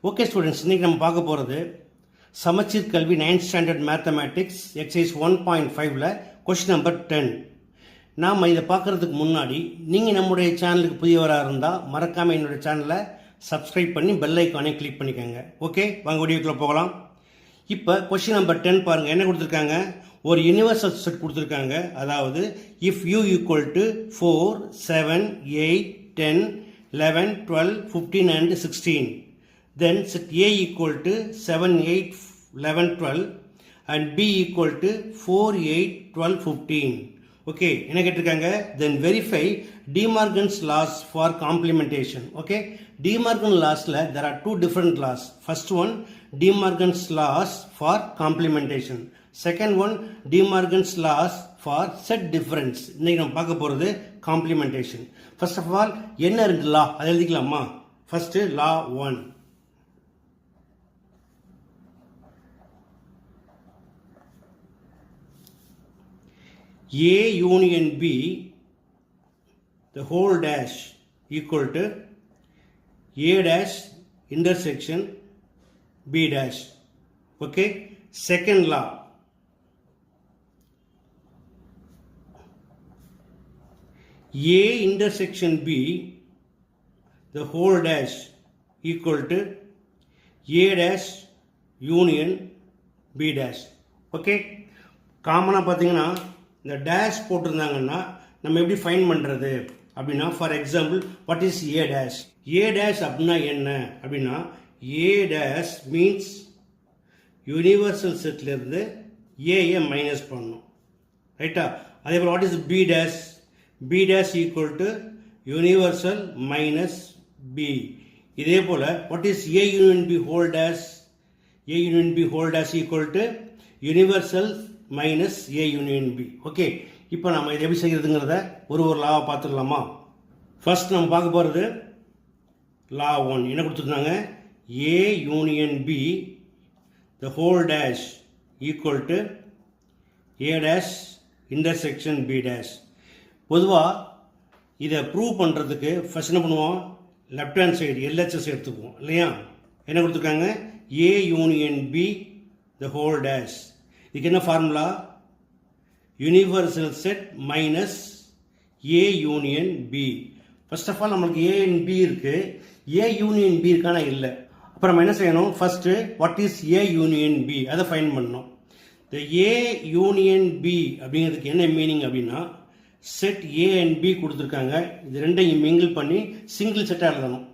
Okay students, இன்றைக்கி நம்ம பார்க்க போகிறது சமச்சீர் கல்வி 9th ஸ்டாண்டர்ட் மேத்தமேட்டிக்ஸ் எக்ஸசைஸ் 1.5ல் கொஸ்டின் நம்பர் 10. நாம் இதை பார்க்குறதுக்கு முன்னாடி நீங்கள் நம்முடைய சேனலுக்கு புதியவராக இருந்தால் மறக்காமல் என்னுடைய சேனலை சப்ஸ்கிரைப் பண்ணி பெல் ஐக்கானே கிளிக் பண்ணிக்கோங்க. ஓகே, வாங்க வீடியோக்குள்ளே போகலாம். இப்போ கொஸ்டின் நம்பர் 10 பாருங்கள், என்ன கொடுத்துருக்காங்க? ஒரு யூனிவர்சல் செட் கொடுத்துருக்காங்க. அதாவது if u equal to 4, 7, 8, 10, 11, 12, 15 and 16. Then set A equal to 7, 8, 11, 12 and B equal to 4, 8, 12, 15. Okay, என்ன கேட்டிருக்காங்க? Then verify De Morgan's laws for complementation. Okay, De Morgan lawsல there are two different laws. First one, De Morgan's laws for complementation. Second one, De Morgan's laws for set difference. இன்னைக்கு நம்ம பார்க்க போகிறது complementation. First of all, என்ன ரெண்டு law அதை எழுதிக்கலாமா? First law 1. A union B the whole dash equal to A dash intersection B dash. Okay, second law, A intersection B the whole dash equal to A dash union B dash. Okay, காமனாக பார்த்தீங்கன்னா இந்த dash போட்டிருந்தாங்கன்னா நம்ம எப்படி find பண்ணுறது அப்படின்னா, for example what is A dash? A dash அப்படின்னா என்ன அப்படின்னா, ஏ டேஷ் மீன்ஸ் யூனிவர்சல் செட்லேருந்து ஏஏ மைனஸ் பண்ணணும், ரைட்டா? அதே போல் what is B dash? B dash equal to universal minus B. இதே போல் what is A union B whole dash? A union B whole dash equal to universal minus A union B. Okay, இப்போ நம்ம இதை எப்படி செய்கிறதுங்கிறத ஒரு லாவை பார்த்துடலாமா? First நம்ம பார்க்க போகிறது லா 1. என்ன கொடுத்துருக்காங்க? A union B the whole dash equal to A dash intersection B dash. பொதுவாக இதை ப்ரூவ் பண்ணுறதுக்கு ஃபர்ஸ்ட் என்ன பண்ணுவோம்? லெஃப்ட் ஹேண்ட் சைடு எல்ஹெச்எஸ் எடுத்துக்குவோம் இல்லையா? என்ன கொடுத்துருக்காங்க? A union B the whole dash. இதுக்கு என்ன formula? Universal set minus A union B. First of all நம்மளுக்கு ஏ அண்ட் பி இருக்கு, ஏ யூனியன் பி இருக்கானா இல்லை. அப்புறம் நம்ம என்ன செய்யணும்? First what is A union B அதை ஃபைண்ட் பண்ணணும். இந்த ஏ யூனியன் பி அப்படிங்கிறதுக்கு என்ன மீனிங் அப்படின்னா, செட் ஏ அண்ட் பி கொடுத்துருக்காங்க, இது ரெண்டையும் மிங்கிள் பண்ணி சிங்கிள் செட்டாக எழுதணும்.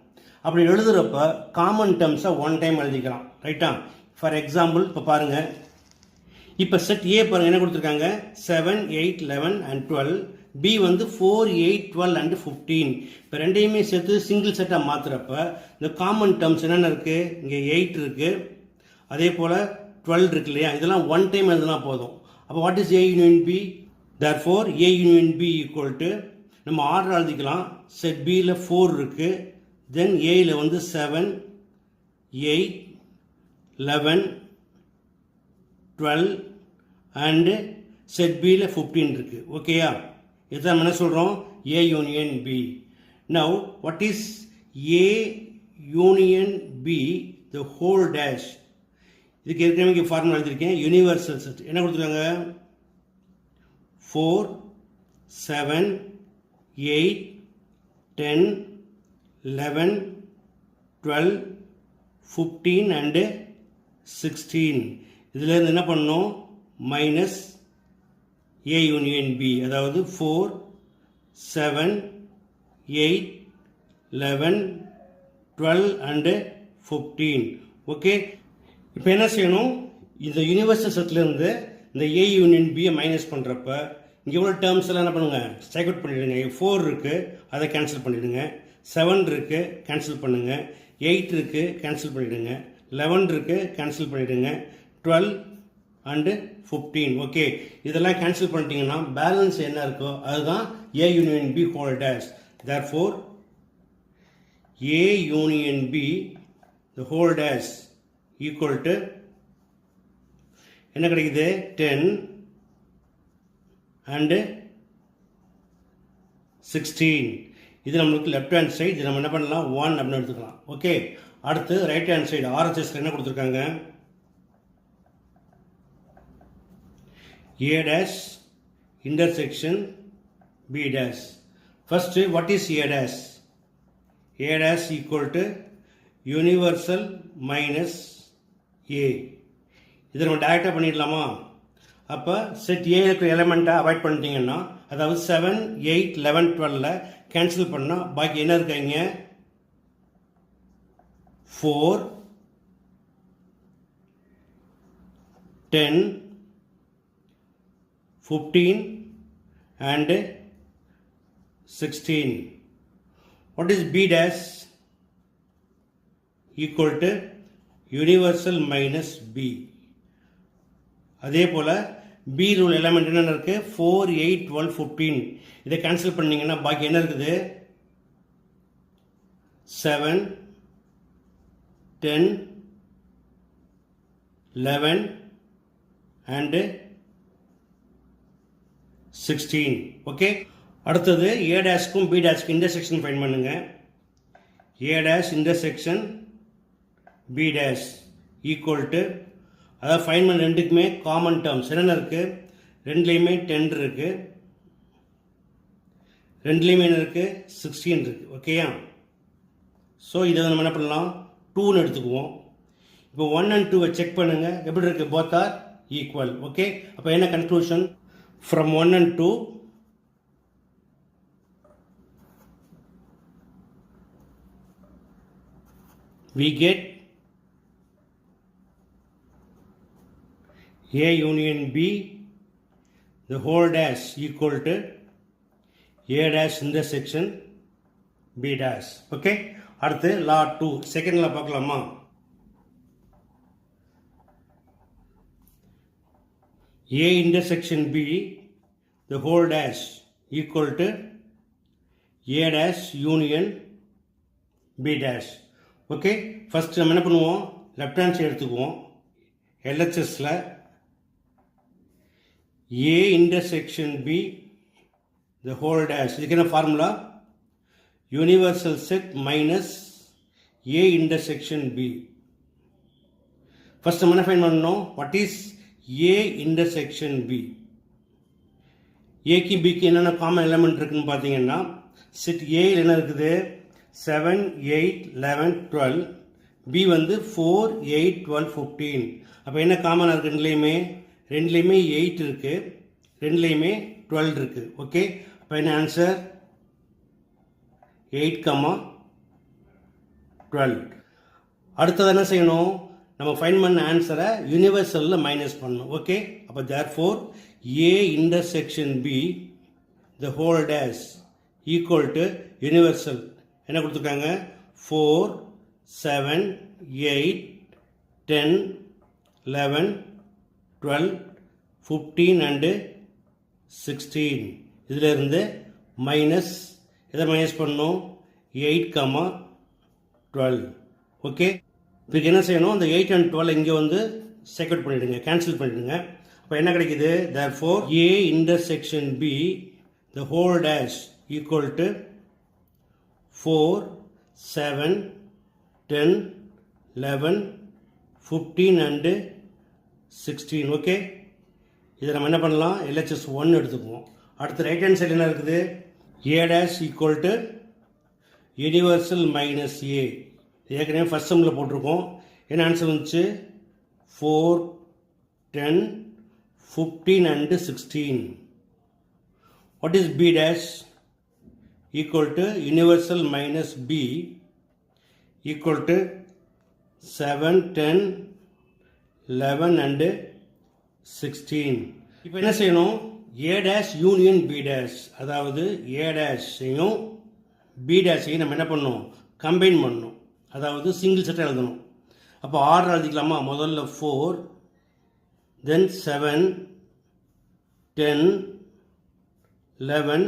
அப்படி எழுதுறப்ப காமன் டேர்ம்ஸை ஒன் டைம் எழுதிக்கலாம், ரைட்டா? ஃபார் எக்ஸாம்பிள் இப்போ பாருங்கள், இப்போ செட் ஏ பாருங்க என்ன கொடுத்துருக்காங்க? 7, 8, 11 and 12. பி வந்து 4, 8, 12 and 15. இப்போ ரெண்டையுமே சேர்த்து சிங்கிள் செட்டாக மாற்றுறப்ப இந்த காமன் டேர்ம்ஸ் என்னென்ன இருக்குது? இங்கே 8 இருக்குது, அதே போல் 12 இருக்கு இல்லையா? இதெல்லாம் ஒன் டைம் எழுதுனா போதும். அப்போ what is A union B? Therefore A union B equal to நம்ம ஆர்டர் எழுதிக்கலாம். செட் பியில் 4 இருக்குது, தென் ஏயில் வந்து 7, 8, 11, 12 அண்டு செட் பியில் 15 இருக்குது. ஓகேயா? இதுதான் நம்ம என்ன சொல்கிறோம்? A union B. Now what is A union B the whole dash? இதுக்கு ஏற்கனவே இங்கே ஃபார்முலா எழுதியிருக்கேன். யூனிவர்சல் செட் என்ன கொடுத்துருக்காங்க? 4, 7, 8, 10, 11, 12, 15 அண்டு 16. இதிலேருந்து என்ன பண்ணணும்? மைனஸ் ஏ யூனியன் பி, அதாவது 4, 7, 8, 11, 12 அண்டு 15. ஓகே, இப்போ என்ன செய்யணும்? இந்த யூனிவர்சல் செட்லேருந்து இந்த ஏ யூனியன் பியை மைனஸ் பண்ணுறப்ப இங்கே எவ்வளோ டேர்ம்ஸ் எல்லாம் என்ன பண்ணுங்க? ஸ்ட்ரைக் அவுட் பண்ணிவிடுங்க. 4 இருக்குது, அதை கேன்சல் பண்ணிவிடுங்க. 7 இருக்குது, கேன்சல் பண்ணுங்கள். 8 இருக்குது, கேன்சல் பண்ணிவிடுங்க. 11 இருக்குது, கேன்சல் பண்ணிவிடுங்க. 12 அண்டு 15. ஓகே, இதெல்லாம் கேன்சல் பண்ணிட்டீங்கன்னா பேலன்ஸ் என்ன இருக்கோ அதுதான் A union B whole dash. Therefore A union B the whole dash equal to என்ன கிடைக்குது? 10 அண்டு 16. இது நம்மளுக்கு லெஃப்ட் ஹேண்ட் சைடு, இது நம்ம என்ன பண்ணலாம்? 1 அப்படின்னு எடுத்துக்கலாம். ஓகே, அடுத்து ரைட் ஹேண்ட் சைடு ஆர்ஹெச்எஸ்ல என்ன கொடுத்துருக்காங்க, A dash intersection B dash. First, what is A dash? A dash equal to universal minus A. இதை நம்ம டைரக்டாக பண்ணிடலாமா? அப்போ செட் ஏ இருக்கிற எலமெண்ட்டை அவாய்ட் பண்ணிட்டீங்கன்னா, அதாவது 7, 8, 11, 12 கேன்சல் பண்ணால் பாக்கி என்ன இருக்காங்க, 4, 10, 15 and 16. What is B dash? Equal to universal minus B. அதே போல் B ரூல் எலமெண்ட் என்ன இருக்கு, 4, 8, 12, 15. இதை கேன்சல் பண்ணீங்கன்னா பாக்கி என்ன இருக்குது, 7, 10, 11 and 16. ஓகே, அடுத்தது A டேஷ்க்கும் B டேஷ்க்கும் இன்டர்செக்ஷன் ஃபைண்ட் பண்ணுங்க. A dash intersection B dash equal to, அதாவது ஃபைண்ட் பண்ண ரெண்டுக்குமே காமன் டேர்ம்ஸ் என்னென்ன இருக்குது, ரெண்டுலேயுமே 10 இருக்குது, ரெண்டுலேயுமே என்ன இருக்குது, 16 இருக்குது. ஓகேயா? ஸோ இதை நம்ம என்ன பண்ணலாம், 2ன்னு எடுத்துக்குவோம். இப்போ 1 and 2 செக் பண்ணுங்கள், எப்படி இருக்குது, போத் ஆர் ஈக்குவல். ஓகே, அப்போ என்ன conclusion, from 1 and 2 we get A union B the whole dash equal to A dash intersection B dash. Okay, அடுத்து law 2 second law பார்க்கலாமா, A intersection B the whole dash equal to A dash union B dash. Okay, first நம்ம என்ன பண்ணுவோம், left hand side எடுத்துக்குவோம். LHSல A intersection B the whole dash, இதுக்கு என்ன formula, universal set minus A intersection B. First நம்ம என்ன find பண்ணணும், what is A intersection B. ஏக்கு பிக்கு என்னென்ன காமன் எலமெண்ட் இருக்குன்னு பார்த்தீங்கன்னா, செட் ஏயில் என்ன இருக்குது, 7, 8, 11, 12, B வந்து 4, 8, 12, 15. அப்போ என்ன காமனாக இருக்குது, ரெண்டுலேயுமே 8 இருக்குது, ரெண்டுலேயுமே 12 இருக்குது. ஓகே, அப்போ என்ன ஆன்சர், 8, 12. அடுத்தது என்ன செய்யணும், நம்ம ஃபைண்ட் பண்ண ஆன்சரை யூனிவர்சலில் மைனஸ் பண்ணணும். ஓகே, அப்போ therefore A intersection B the whole dash equal to universal என்ன கொடுத்துருக்காங்க, 4, 7, 8, 10, 11, 12, 15 and 16. இதில் இருந்து மைனஸ், எதை மைனஸ் பண்ணணும், 8, 12. ஓகே, இப்போ என்ன செய்யணும், இந்த 8 and 12 இங்கே வந்து செக்யூட் பண்ணிவிடுங்க, கேன்சல் பண்ணிவிடுங்க. இப்போ என்ன கிடைக்குது, therefore A intersection B the whole dash equal to 4, 7, 10, 11, 15 and 16. Okay, இதை நம்ம என்ன பண்ணலாம், LHS 1 எடுத்துக்குவோம். அடுத்து ரைட் ஹேண்ட் சைடு என்ன இருக்குது, A dash equal to universal minus A. ஏற்கனவே ஃபர்ஸ்ட் சம்மில் போட்டிருக்கோம். என்ன ஆன்சர் வந்துச்சு, 4, 10, 15 and 16. What is B dash? Equal to universal minus B equal to 7, 10, 11 and 16. இப்போ என்ன செய்யணும், A dash union B dash, அதாவது A dashையும் B dashையும் நம்ம என்ன பண்ணணும், கம்பைன் பண்ணணும், அதாவது சிங்கிள் செட்டாக எழுதணும். அப்போ ஆர்டர் எழுதிக்கலாமா, முதல்ல 4, then 7, 10, 11,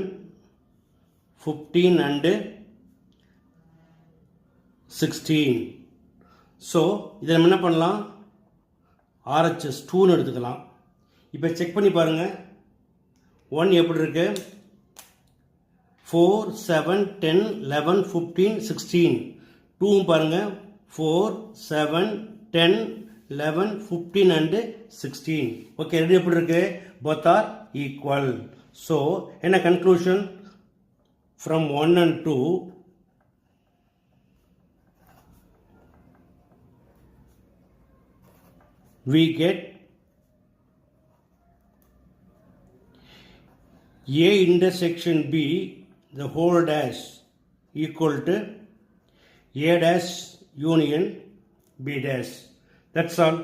15 and 16. ஸோ இதை நம்ம என்ன பண்ணலாம், RHS 2ன்னு எடுத்துக்கலாம். இப்போ செக் பண்ணி பாருங்கள், 1 எப்படி இருக்கு, 4, 7, 10, 11, 15, 16. 2 பாருங்கள், 4, 7, 10, 11, 15 and 16. Okay, ready எப்படி இருக்கு? Both are equal. So, என்ன conclusion? From 1 and 2, we get A intersection B, the whole dash equal to A dash union B dash. That's all.